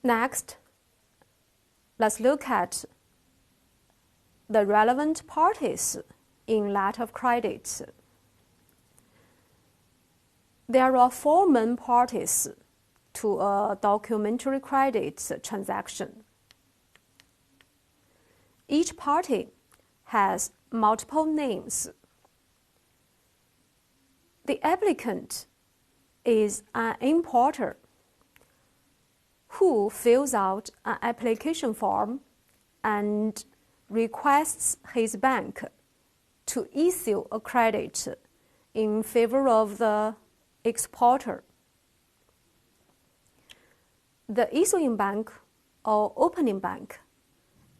Next, let's look at the relevant parties in letter of credit. There are 4 main parties to a documentary credit transaction. Each party has multiple names. The applicant is an importer who fills out an application form and requests his bank to issue a credit in favor of the exporter. The issuing bank or opening bank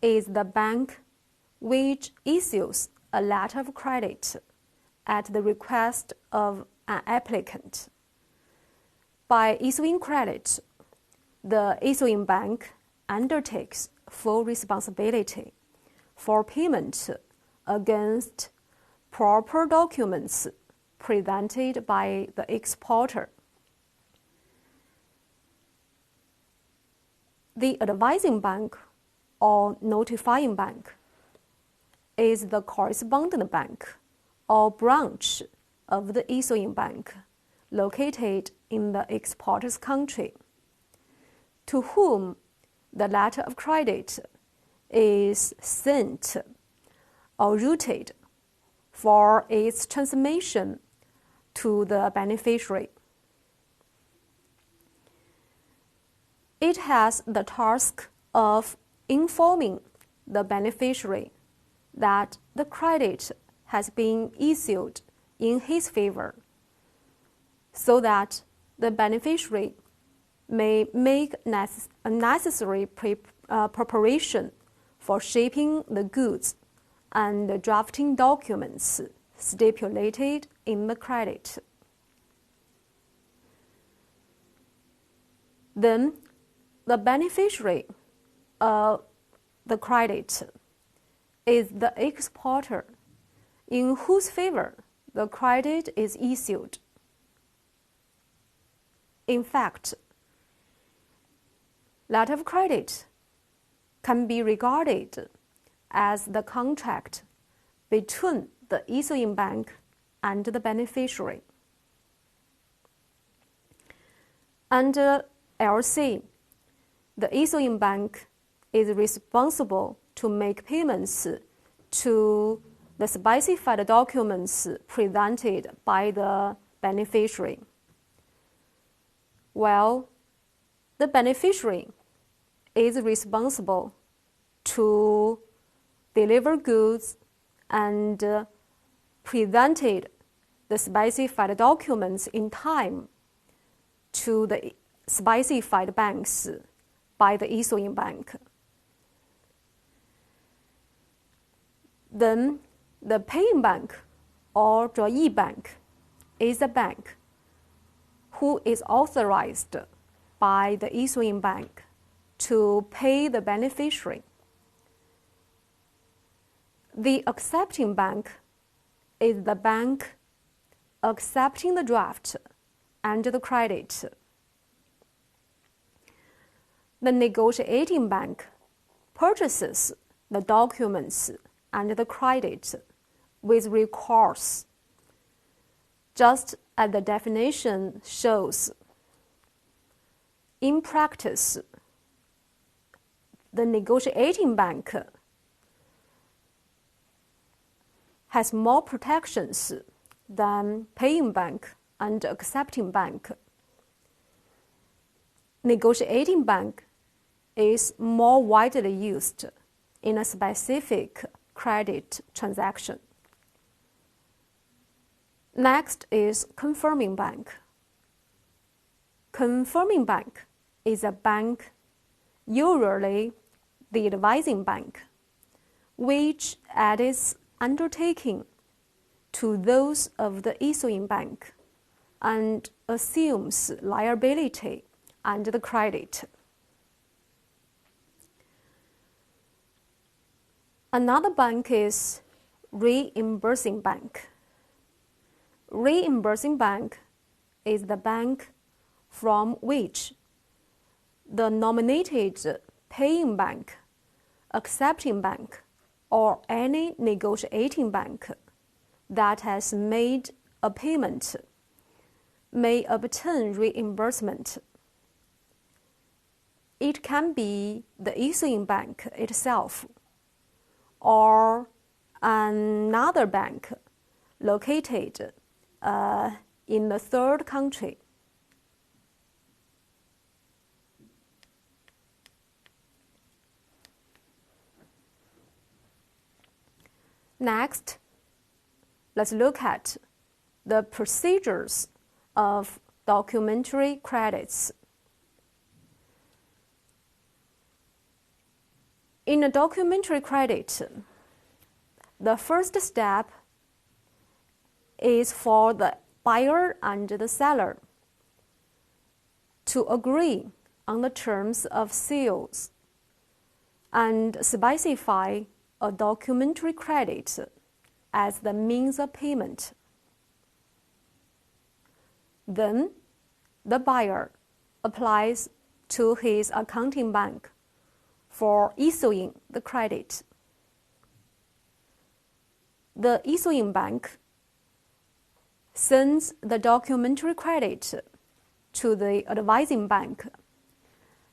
is the bank which issues a letter of credit at the request of an applicant. By issuing credit, the issuing bank undertakes full responsibility for payment against proper documents presented by the exporter. The advising bank or notifying bank is the correspondent bank or branch of the issuing bank located in the exporter's country, to whom the letter of credit is sent or routed for its transmission to the beneficiary. It has the task of informing the beneficiary that the credit has been issued in his favor, so that the beneficiary may make necessary preparation for shipping the goods and drafting documents stipulated in the credit. Then, the beneficiary of the credit is the exporter in whose favor the credit is issued. In fact, letter of credit can be regarded as the contract between the issuing bank and the beneficiary. Under LC, the issuing bank is responsible to make payments to the specified documents presented by the beneficiary, while the beneficiary is responsible to deliver goods and presented the specified documents in time to the specified banks by the issuing bank. Then the paying bank or drawee bank is a bank who is authorized by the issuing bank to pay the beneficiary. The accepting bank is the bank accepting the draft and the credit. The negotiating bank purchases the documents and the credit with recourse, just as the definition shows. In practice, the negotiating bank has more protections than paying bank and accepting bank. Negotiating bank is more widely used in a specific credit transaction. Next is confirming bank. Confirming bank is a bank, usually the advising bank, which adds undertaking to those of the issuing bank and assumes liability under the credit. Another bank is reimbursing bank. Reimbursing bank is the bank from which the nominated paying bank, accepting bank, or any negotiating bank that has made a payment may obtain reimbursement. It can be the issuing bank itself or another bank located in the third country. Next, let's look at the procedures of documentary credits. In a documentary credit, the first step is for the buyer and the seller to agree on the terms of sales and specify a documentary credit as the means of payment. Then, the buyer applies to his accounting bank for issuing the credit. The issuing bank sends the documentary credit to the advising bank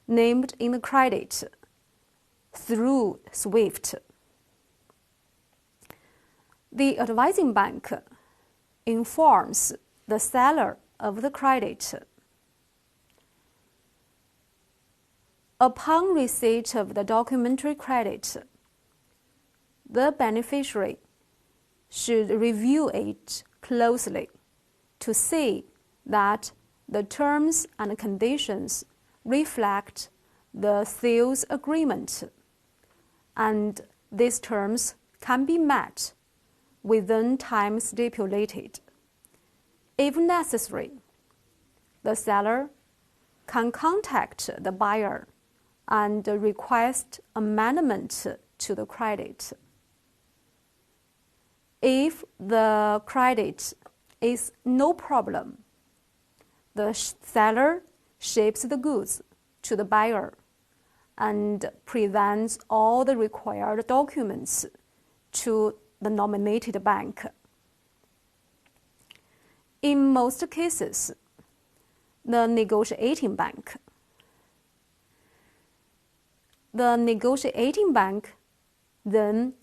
named in the credit through SWIFT. The advising bank informs the seller of the credit. Upon receipt of the documentary credit, the beneficiary should review it closely to see that the terms and conditions reflect the sales agreement, and these terms can be met within time stipulated. If necessary, the seller can contact the buyer and request amendment to the credit. If the credit is no problem, the seller ships the goods to the buyer and presents all the required documents to the nominated bank. In most cases, the negotiating bank then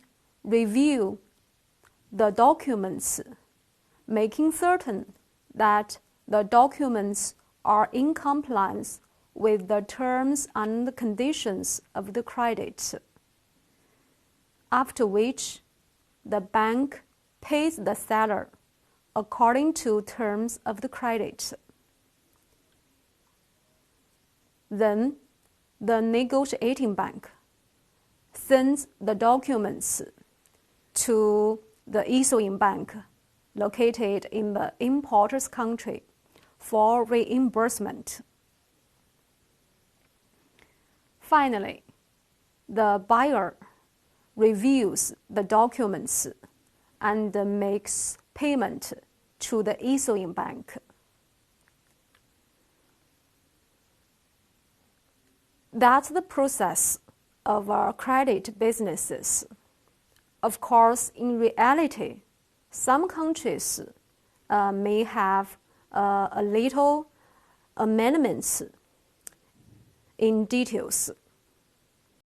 review the documents, making certain that the documents are in compliance with the terms and conditions of the credit, after which the bank pays the seller according to terms of the credit. Then, the negotiating bank sends the documents to the issuing bank located in the importer's country for reimbursement. Finally, the buyer reviews the documents and makes payment to the issuing bank. That's the process of our credit businesses. Of course, in reality, some countries may have a little amendments in details.